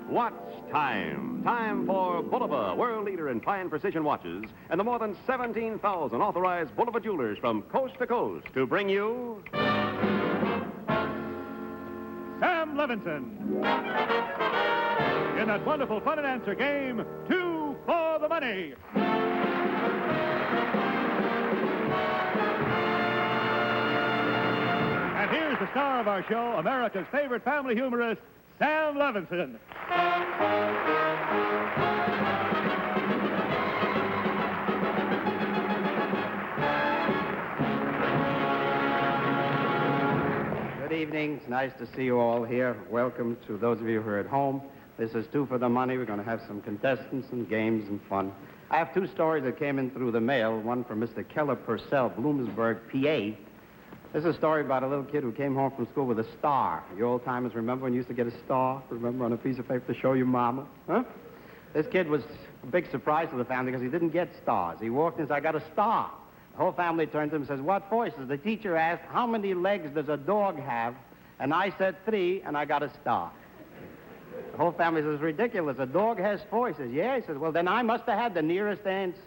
Watch time. Time for Bulova, world leader in fine precision watches, and the more than 17,000 authorized Bulova jewelers from coast to coast to bring you... Sam Levenson. In that wonderful fun and answer game, 2 for the money. And here's the star of our show, America's favorite family humorist, Sam Levenson. Good evening. It's nice to see you all here. Welcome to those of you who are at home. This is 2 for the money. We're going to have some contestants and games and fun. I have 2 stories that came in through the mail. One from Mr. Keller Purcell, Bloomsburg, PA. This is a story about a little kid who came home from school with a star. You old-timers remember when you used to get a star? Remember, on a piece of paper to show your mama? Huh? This kid was a big surprise to the family because he didn't get stars. He walked in and said, I got a star. The whole family turned to him and says, what for? He says, the teacher asked, how many legs does a dog have? And I said 3, and I got a star. The whole family says, ridiculous. A dog has 4. He says, yeah. He says, well, then I must have had the nearest answer.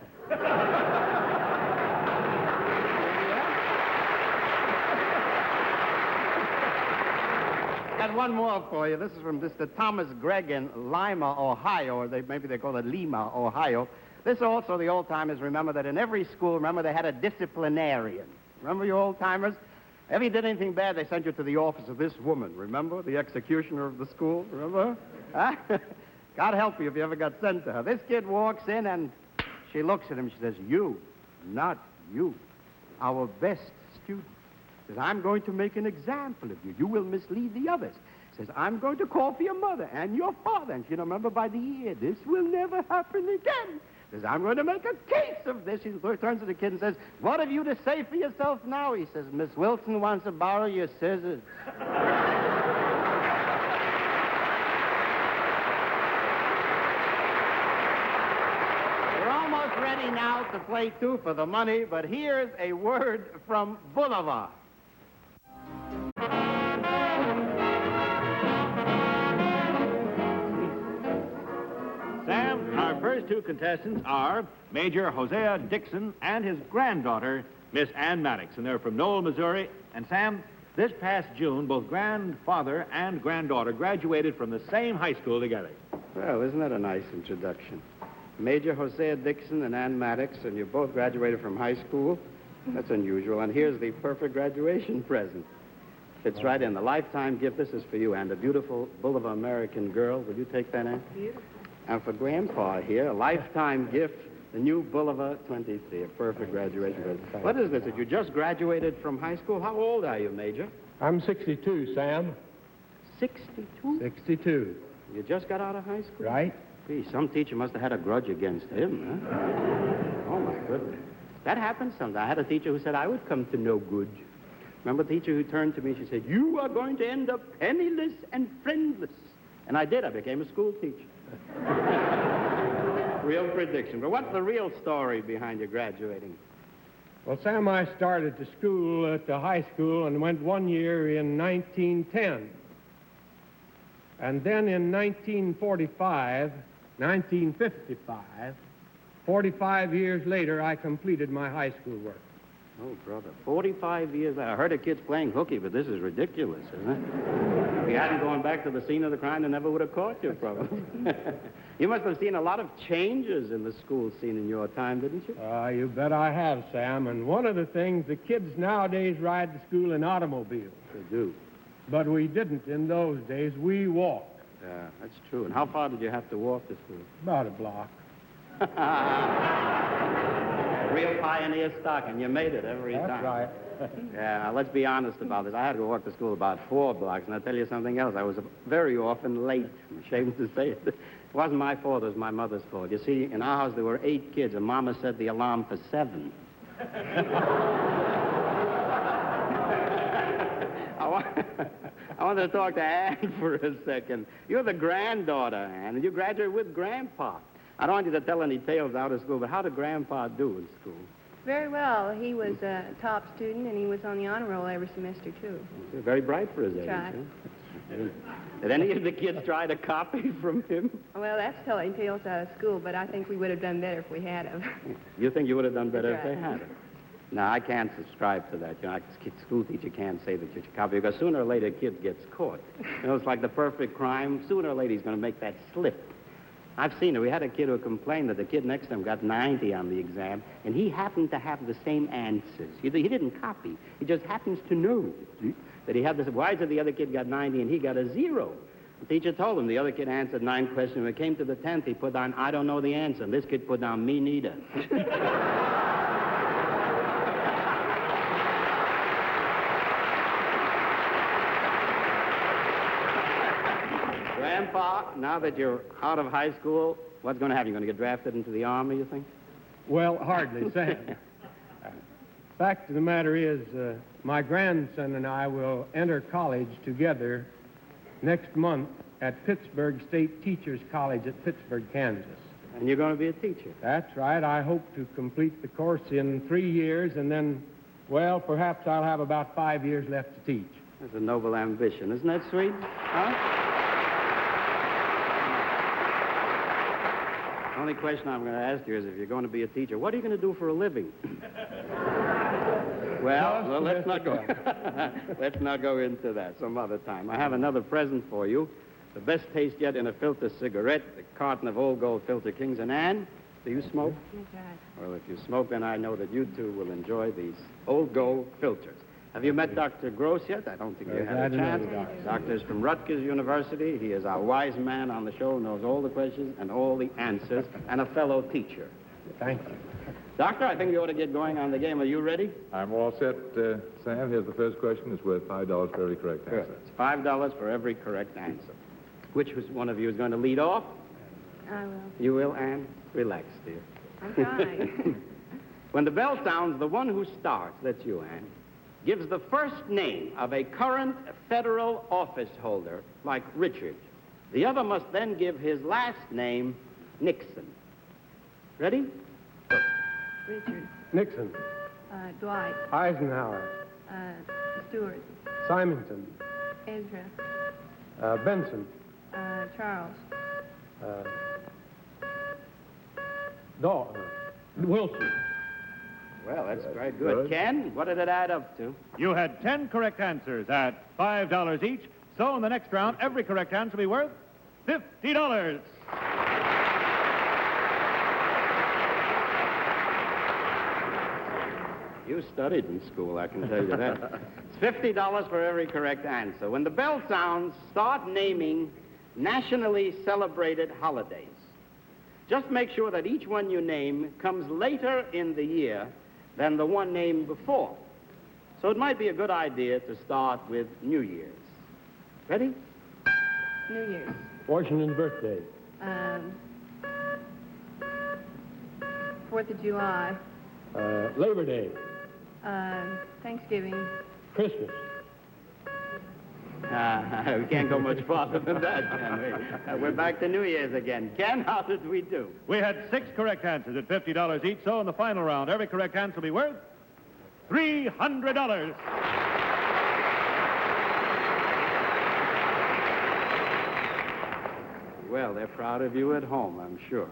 Got one more for you. This is from Mr. Thomas Gregg in Lima, Ohio, or maybe they call it Lima, Ohio. This also, the old-timers remember that in every school, remember, they had a disciplinarian. Remember, you old-timers? If you did anything bad, they sent you to the office of this woman, remember? The executioner of the school, remember? Huh? God help you if you ever got sent to her. This kid walks in and she looks at him. She says, you, not you, our best student. Says, I'm going to make an example of you. You will mislead the others. Says, I'm going to call for your mother and your father. And she'll remember by the ear, this will never happen again. Says, I'm going to make a case of this. He turns to the kid and says, what have you to say for yourself now? He says, Miss Wilson wants to borrow your scissors. We're almost ready now to play 2 for the money, but here's a word from Boulevard. Sam, our first 2 contestants are Major Hosea Dixon and his granddaughter, Miss Ann Maddox, and they're from Knoll, Missouri. And Sam, this past June, both grandfather and granddaughter graduated from the same high school together. Well, isn't that a nice introduction? Major Hosea Dixon and Ann Maddox, and you both graduated from high school. That's unusual. And here's the perfect graduation present. Fits right in. The lifetime gift. This is for you, Ann, the beautiful Boulevard American girl. Will you take that, Ann? Beautiful. And for Grandpa here, a lifetime gift, the new Boulevard 23, a perfect graduation present. What is this? Did you just graduated from high school? How old are you, Major? I'm 62, Sam. 62? 62. You just got out of high school? Right. Gee, some teacher must have had a grudge against him, huh? Oh, my goodness. That happens sometimes. I had a teacher who said I would come to no good. Remember the teacher who turned to me, she said, you are going to end up penniless and friendless. And I did. I became a school teacher. Real prediction. But what's the real story behind your graduating? Well, Sam, I started to school at the high school and went 1 year in 1910. And then in 1955, 45 years later, I completed my high school work. Oh, brother, 45 years later. I heard of kids playing hooky, but this is ridiculous, isn't it? If you hadn't gone back to the scene of the crime, they never would have caught you, probably. You must have seen a lot of changes in the school scene in your time, didn't you? You bet I have, Sam. And one of the things, the kids nowadays ride to school in automobiles. They do. But we didn't in those days. We walked. Yeah, that's true. And how far did you have to walk to school? About a block. Real pioneer stock, and you made it every time. That's right. Yeah, let's be honest about this. I had to walk to school about 4 blocks, and I'll tell you something else. I was very often late. I'm ashamed to say it. It wasn't my fault. It was my mother's fault. You see, in our house, there were 8 kids, and Mama set the alarm for 7. I want to talk to Ann for a second. You're the granddaughter, Ann, and you graduated with Grandpa. I don't want you to tell any tales out of school, but how did Grandpa do in school? Very well. He was a top student, and he was on the honor roll every semester, too. Very bright for his age. Right. Huh? Did any of the kids try to copy from him? Well, that's telling tales out of school, but I think we would have done better if we had them. You think you would have done better if That's they right. had it? No, I can't subscribe to that. You know, a school teacher can't say that you should copy because sooner or later a kid gets caught. You know, it's like the perfect crime. Sooner or later he's going to make that slip. I've seen it. We had a kid who complained that the kid next to him got 90 on the exam, and he happened to have the same answers. He didn't copy. He just happens to know that he had this. Why is it the other kid got 90 and he got a 0? The teacher told him the other kid answered 9 questions. When it came to the 10th, he put down, I don't know the answer. And this kid put down, me neither. Grandpa, now that you're out of high school, what's going to happen? You're going to get drafted into the Army, you think? Well, hardly, Sam. Fact of the matter is, my grandson and I will enter college together next month at Pittsburgh State Teachers College at Pittsburgh, Kansas. And you're going to be a teacher. That's right. I hope to complete the course in 3 years, and then, well, perhaps I'll have about 5 years left to teach. That's a noble ambition. Isn't that sweet? Huh? The only question I'm going to ask you is if you're going to be a teacher, what are you going to do for a living? well, let's not go. Let's not go into that some other time. I have another present for you. The best taste yet in a filter cigarette, the carton of Old Gold Filter Kings. And Ann, do you smoke? That's right. Well, if you smoke, then I know that you too will enjoy these Old Gold filters. Have you met Dr. Gross yet? I don't think you had a chance. Doctor's from Rutgers University. He is our wise man on the show, knows all the questions and all the answers, and a fellow teacher. Thank you. Doctor, I think we ought to get going on the game. Are you ready? I'm all set, Sam. Here's the first question. It's worth $5 for every correct answer. Good. It's $5 for every correct answer. Which one of you is going to lead off? I will. You will, Ann? Relax, dear. I'm trying. When the bell sounds, the one who starts, that's you, Ann, gives the first name of a current federal office holder, like Richard. The other must then give his last name, Nixon. Ready? Go. Richard. Nixon, Dwight. Eisenhower, Stewart. Simonton, Ezra. Benson, Charles. Wilson. Well, that's very good. Ken, what did it add up to? You had 10 correct answers at $5 each. So in the next round, every correct answer will be worth $50. You studied in school, I can tell you that. It's $50 for every correct answer. When the bell sounds, start naming nationally celebrated holidays. Just make sure that each one you name comes later in the year than the one named before. So it might be a good idea to start with New Year's. Ready? New Year's. Washington's birthday. 4th of July. Labor Day. Thanksgiving. Christmas. We can't go much farther than that, can we? We're back to New Year's again. Ken, how did we do? We had 6 correct answers at $50 each. So in the final round, every correct answer will be worth $300. Well, they're proud of you at home, I'm sure.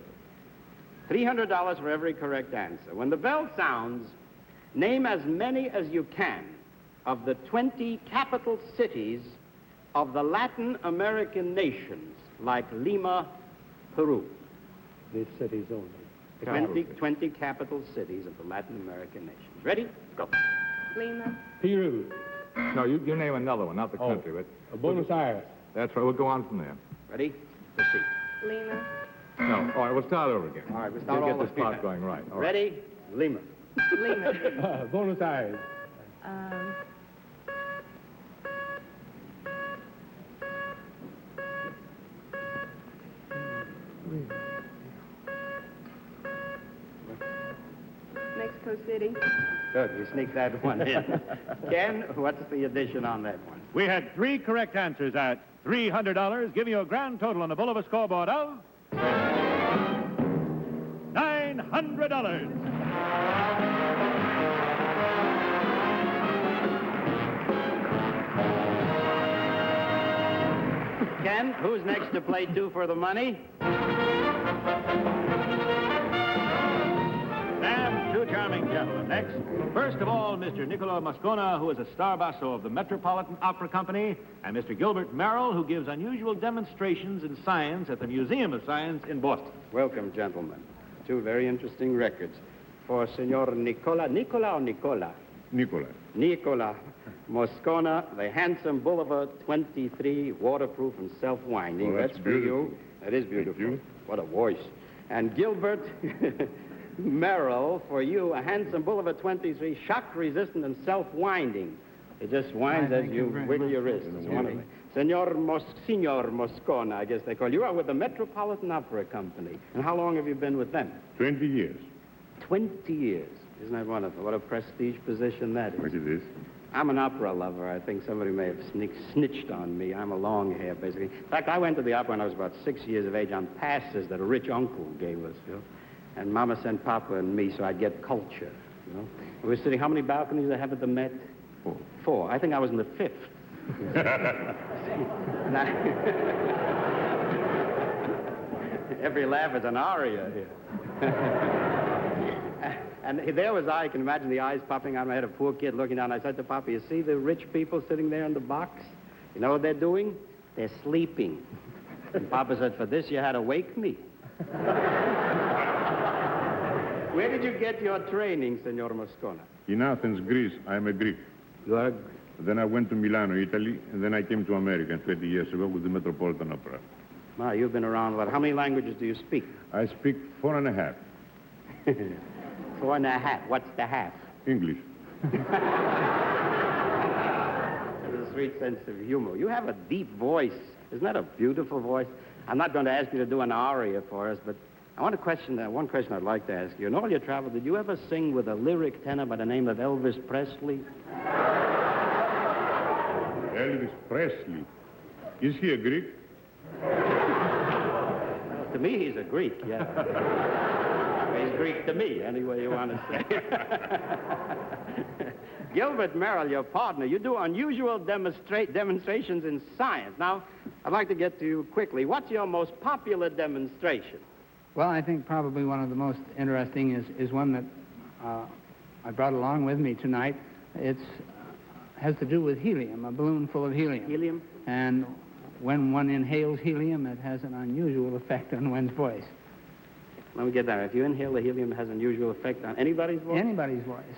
$300 for every correct answer. When the bell sounds, name as many as you can of the 20 capital cities of the Latin American nations, like Lima, Peru. These cities only. 20 capital cities of the Latin American nations. Ready? Go. Lima. Peru. No, you name another one, not the country, but... Buenos Aires. That's right. We'll go on from there. Ready? Proceed. Lima. No. All right, we'll start over again. All right, we'll start We'll all get this over. clock going right. All right. Ready? Lima. Lima. Buenos Aires. Mexico City. Good, you sneaked that one in. Ken, what's the addition on that one? We had 3 correct answers at $300, giving you a grand total on the Bulova scoreboard of $900. And who's next to play two for the money? And two charming gentlemen next. First of all, Mr. Niccolo Moscona, who is a star basso of the Metropolitan Opera Company, and Mr. Gilbert Merrill, who gives unusual demonstrations in science at the Museum of Science in Boston. Welcome, gentlemen. Two very interesting records. For Senor Nicola Nicola. Moscona, the Handsome Boulevard 23, waterproof and self-winding. Oh, that's for beautiful. you. That is beautiful. Thank you. What a voice. And Gilbert Merrill, for you, a Handsome Boulevard 23, shock-resistant and self-winding. It just winds as you wiggle your wrist. It's wonderful. Signor Moscona, I guess they call you. You are with the Metropolitan Opera Company. And how long have you been with them? 20 years. 20 years. Isn't that wonderful? What a prestige position that is. What is this? I'm an opera lover. I think somebody may have snitched on me. I'm a long hair, basically. In fact, I went to the opera when I was about 6 years of age on passes that a rich uncle gave us, you know. And Mama sent Papa and me so I'd get culture, you know. We were sitting, how many balconies do they have at the Met? 4. 4. I think I was in the 5th. Every laugh is an aria here. And there was I can imagine the eyes popping out of my head, a poor kid looking down. I said to Papa, you see the rich people sitting there in the box? You know what they're doing? They're sleeping. And Papa said, for this you had to wake me. Where did you get your training, Senor Moscona? In Athens, Greece, I'm a Greek. You are... Then I went to Milano, Italy, and then I came to America 20 years ago with the Metropolitan Opera. Ma, you've been around a lot. How many languages do you speak? I speak 4 and a half. 4 and a half. What's the half? English. There's a sweet sense of humor. You have a deep voice. Isn't that a beautiful voice? I'm not going to ask you to do an aria for us, but I want to question one question I'd like to ask you. In all your travel, did you ever sing with a lyric tenor by the name of Elvis Presley? Elvis Presley. Is he a Greek? Well, to me, he's a Greek, yeah. He's Greek to me, any way you want to say. Gilbert Merrill, your partner, you do unusual demonstrations in science. Now, I'd like to get to you quickly. What's your most popular demonstration? Well, I think probably one of the most interesting is one that I brought along with me tonight. It's has to do with helium, a balloon full of helium. Helium? And when one inhales helium, it has an unusual effect on one's voice. Let me get that. If you inhale the helium, it has an unusual effect on anybody's voice? Anybody's voice.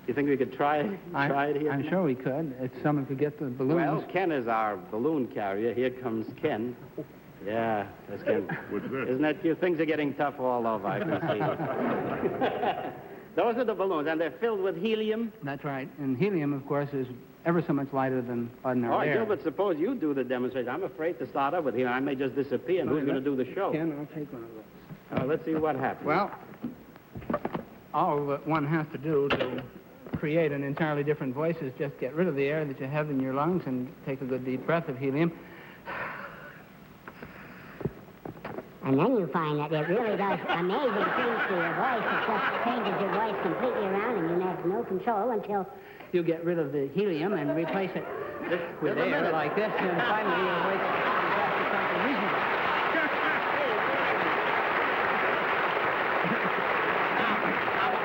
You think we could try it? Try it here? I'm sure we could. If someone could get the balloons. Well, Ken is our balloon carrier. Here comes Ken. Yeah, that's Ken. What's that? Isn't that cute? Things are getting tough all over, I can see. Those are the balloons, and they're filled with helium. That's right. And helium, of course, is ever so much lighter than ordinary All right, air. Gilbert, suppose you do the demonstration. I'm afraid to start up with helium. I may just disappear, and who's going to do the show? Ken, I'll take one of those. Let's see what happens. Well, all that one has to do to create an entirely different voice is just get rid of the air that you have in your lungs and take a good deep breath of helium. And then you find that it really does amazing things to your voice. It just changes your voice completely around, and you have no control until... You get rid of the helium and replace it with air like this, and finally your voice is back to something reasonable.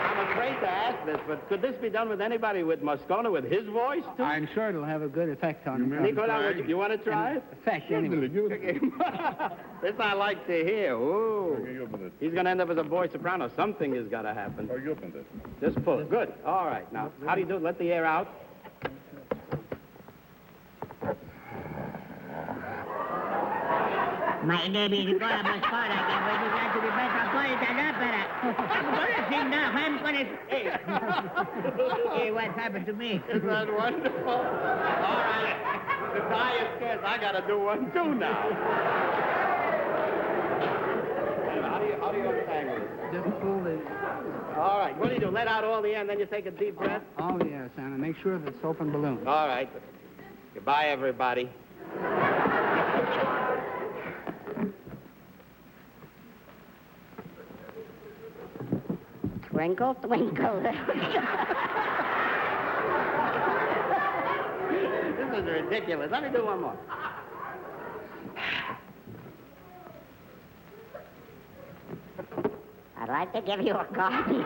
I'm afraid to ask this, but could this be done with anybody with Moscona, with his voice, too? I'm sure it'll have a good effect on you. Nicola, you want to try it? Effect, anyway. This I like to hear. Ooh. Okay, you open it. He's going to end up as a boy soprano. Something has got to happen. Oh, you opened it. Just pull it. Good. All right. Now, how do you do it? Let the air out. My baby, the boy was far again, but you got to be better for it than opera. I'm going to sing now. I'm going to... Hey, what happened to me? Isn't that wonderful? All right. The guy is scared. I got to do one, too, now. How do you untangle it? Just pull the... All right. What do you do? Let out all the air, and then you take a deep breath? Oh, yes, and make sure that it's open balloon. All right. Goodbye, everybody. Twinkle, twinkle. This is ridiculous. Let me do one more. like to give you a copy.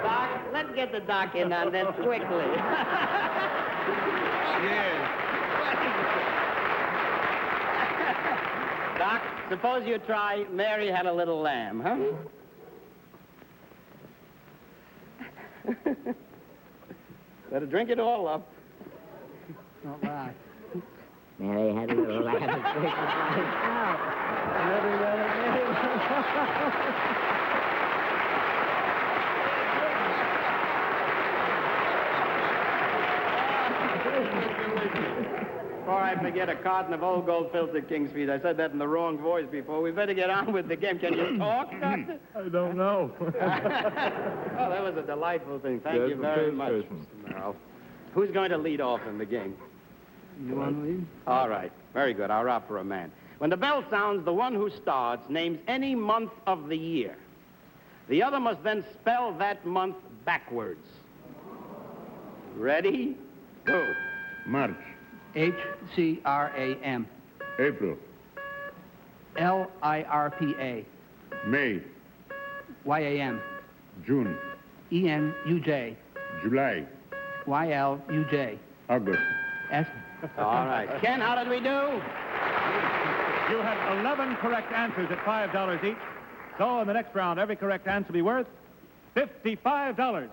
Doc, let's get the doc in on this quickly. Yes. Doc, suppose you try Mary Had a Little Lamb, huh? Better drink it all up. Not bad. Mary had a little lamb at Christmas myself. Before I forget, a carton of Old Gold filtered King's Feet. I said that in the wrong voice before. We better get on with the game. Can you talk, Doctor? I don't know. Oh, that was a delightful thing. Thank you very much, Mr. Merrill. Who's going to lead off in the game? You want to lead? All right. Very good. Our opera man. When the bell sounds, the one who starts names any month of the year. The other must then spell that month backwards. Ready? Go. March, H-C-R-A-M. April, L-I-R-P-A. May, Y-A-M. June, E-N-U-J. July, Y-L-U-J. August. S. All right. Ken, how did we do? You had 11 correct answers at $5 each. So in the next round, every correct answer will be worth $55.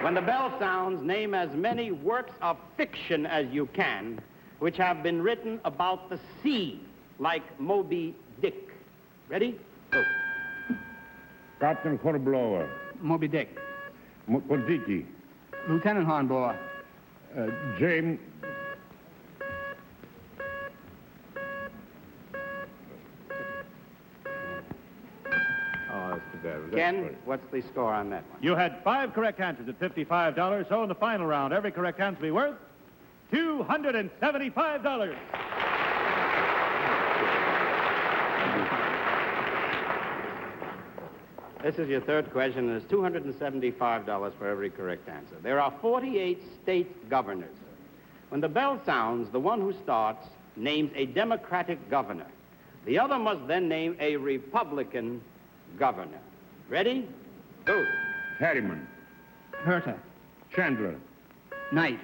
When the bell sounds, name as many works of fiction as you can which have been written about the sea, like Moby Dick. Ready? Go. Captain Hornblower, Moby Dick. Kodziki, Lieutenant Hornblower. James... Oh, that's too bad. Ken, what's the score on that one? You had 5 correct answers at $55. So in the final round, every correct answer will be worth $275. This is your third question, and it's $275 for every correct answer. There are 48 state governors. When the bell sounds, the one who starts names a Democratic governor. The other must then name a Republican governor. Ready? Go. Harriman, Herta. Chandler, Knight.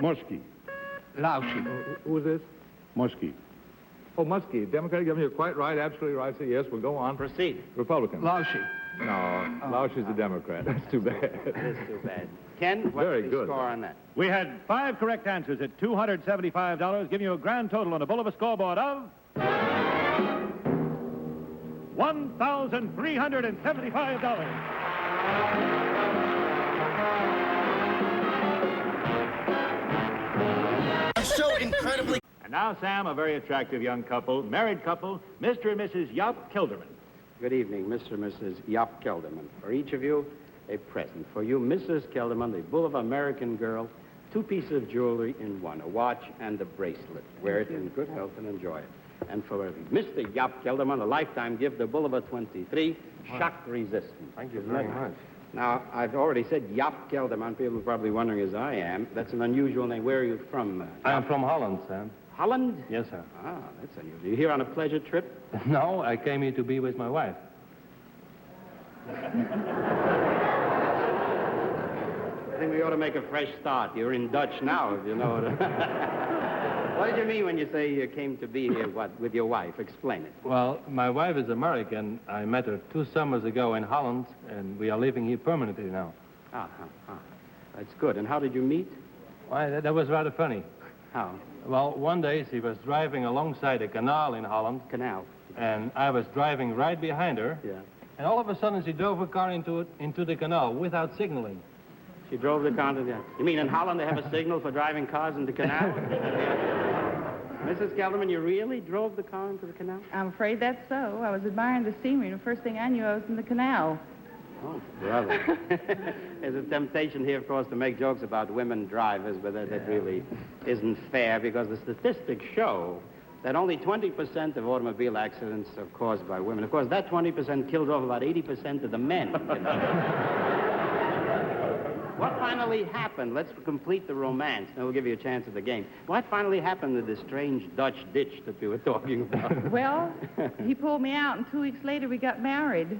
Mosky, Lauschi. Who is this? Mosky, Oh, Muskie. Democratic governor, you're quite right, absolutely right. So yes, we'll go on. Proceed. Republican. Lauschi. No, Lausch's a Democrat. That's too bad. That is too bad. Ken, what's Very the good. score on that? We had 5 correct answers at $275, giving you a grand total on the Bulova scoreboard of $1,375. So incredibly... And now, Sam, a very attractive young couple, married couple, Mr. and Mrs. Yop Kilderman. Good evening, Mr. and Mrs. Yop Kelderman. For each of you, a present. For you, Mrs. Kelderman, the Boulevard American girl, 2 pieces of jewelry in one, a watch and a bracelet. Wear it in good health and enjoy it. And for Mr. Yop Kelderman, a lifetime gift of Boulevard 23, shock resistant. Thank you very much. Now, I've already said Yop Kelderman. People are probably wondering, as I am, that's an unusual name. Where are you from? I'm from Holland, Sam. Holland? Yes, sir. Ah, that's unusual. You here on a pleasure trip? No, I came here to be with my wife. I think we ought to make a fresh start. You're in Dutch now, if you know what. What did you mean when you say you came to be here, with your wife? Explain it. Well, my wife is American. I met her 2 summers ago in Holland, and we are living here permanently now. That's good. And how did you meet? Why, that was rather funny. How? Well, one day she was driving alongside a canal in Holland. Canal. And I was driving right behind her. Yeah. And all of a sudden she drove her car into the canal without signaling. She drove the car to the... You mean in Holland they have a signal for driving cars into canals? Mrs. Kelderman, you really drove the car into the canal? I'm afraid that's so. I was admiring the scenery, and the first thing I knew, I was in the canal. Oh, brother. There's a temptation here, of course, to make jokes about women drivers, but that really isn't fair, because the statistics show that only 20% of automobile accidents are caused by women. Of course, that 20% kills off about 80% of the men. You know? What finally happened? Let's complete the romance. Now we'll give you a chance at the game. What finally happened to this strange Dutch ditch that we were talking about? Well, he pulled me out, and 2 weeks later we got married.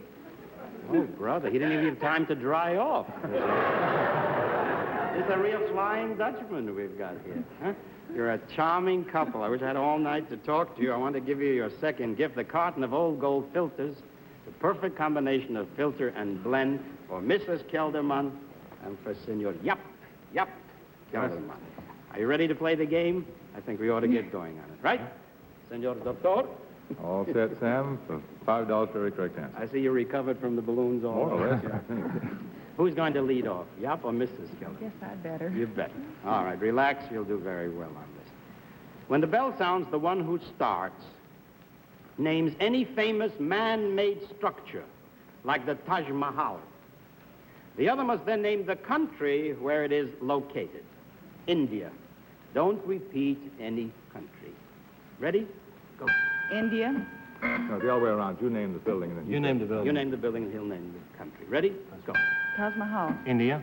Oh, brother, he didn't even have time to dry off. It's a real Flying Dutchman we've got here. Huh? You're a charming couple. I wish I had all night to talk to you. I want to give you your second gift, the carton of old gold filters, the perfect combination of filter and blend for Mrs. Kelderman and for Senor Kelderman. Are you ready to play the game? I think we ought to get going on it, right? Senor Doctor? All set, Sam, for $5 for every correct answer. I see you recovered from the balloons all More or less, right. I think. Who's going to lead off, Yap or Mrs. Kelderman? Guess I'd better. You bet. All right, relax. You'll do very well on this. When the bell sounds, the one who starts names any famous man-made structure, like the Taj Mahal. The other must then name the country where it is located. India. Don't repeat any country. Ready? Go. India. No, the other way around. You name the building. And then You name the building. You name the building, and he'll name the country. Ready? Let's go. Taj Mahal. India.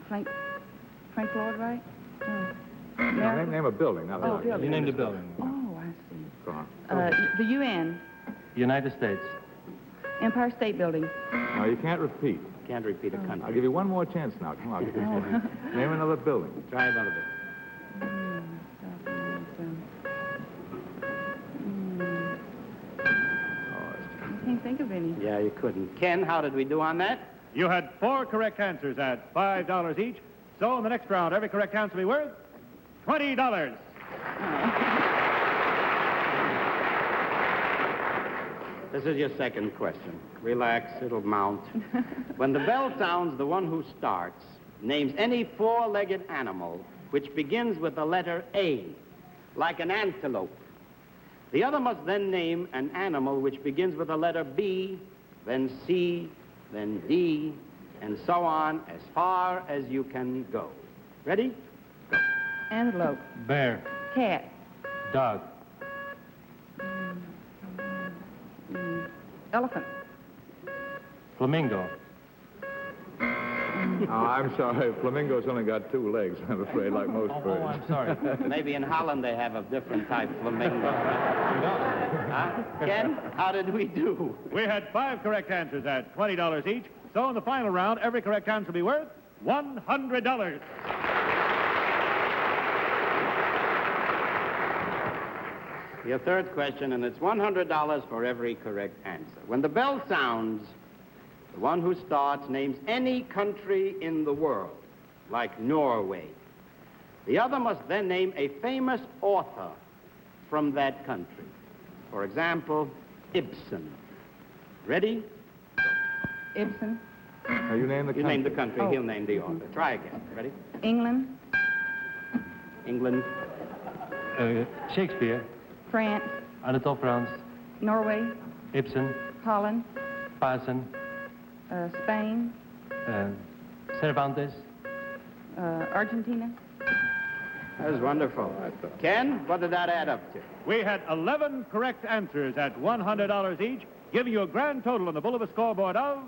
Frank Lloyd Wright? No, name a building, not a Oh, building. building. You name the building. Oh, I see. Go on. The UN. United States. Empire State Building. No, you can't repeat. Can't repeat a country. I'll give you one more chance now. Come on. Name another building. Try another bit. I can't think of any. Yeah, you couldn't. Ken, how did we do on that? You had 4 correct answers at $5 each. So in the next round, every correct answer will be worth $20. This is your second question. Relax, it'll mount. When the bell sounds, the one who starts names any 4-legged animal which begins with the letter A, like an antelope. The other must then name an animal which begins with the letter B, then C, then D, and so on as far as you can go. Ready? Go. Antelope. Bear. Cat. Dog. Elephant. Flamingo. Oh, I'm sorry. Flamingo's only got 2 legs, I'm afraid, like most birds. Oh, I'm sorry. Maybe in Holland they have a different type flamingo. Huh? Ken, how did we do? We had 5 correct answers at $20 each. So in the final round, every correct answer will be worth $100. Your third question, and it's $100 for every correct answer. When the bell sounds, the one who starts names any country in the world, like Norway. The other must then name a famous author from that country. For example, Ibsen. Ready? Ibsen. Now, you name the country. You name the country, Oh. he'll name the author. Try again. Ready? England. England. Shakespeare. France. Anatole France. Norway. Ibsen. Holland. Pasen. Spain. Cervantes. Argentina. That was wonderful. Ken, what did that add up to? We had 11 correct answers at $100 each, giving you a grand total on the Boulevard scoreboard of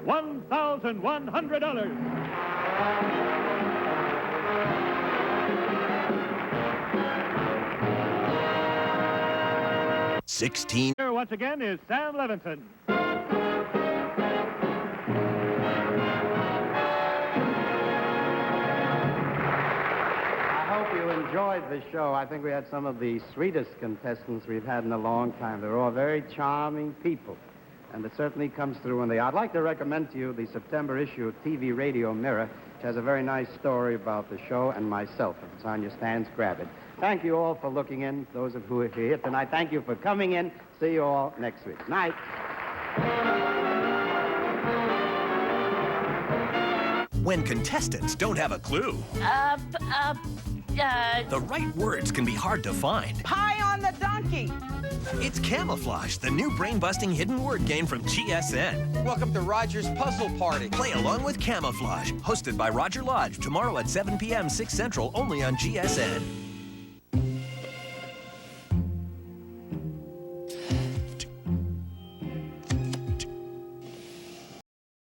$1,100. 16. Here once again is Sam Levenson. I hope you enjoyed the show. I think we had some of the sweetest contestants we've had in a long time. They're all very charming people, and it certainly comes through when they are. I'd like to recommend to you the September issue of TV Radio Mirror, which has a very nice story about the show and myself. If it's on your stands, grab it. Thank you all for looking in. Those of who are here tonight, thank you for coming in. See you all next week. Night. When contestants don't have a clue, the right words can be hard to find. Pie on the donkey. It's Camouflage, the new brain-busting hidden word game from GSN. Welcome to Roger's Puzzle Party. Play along with Camouflage, hosted by Roger Lodge, tomorrow at 7 p.m., 6 Central, only on GSN.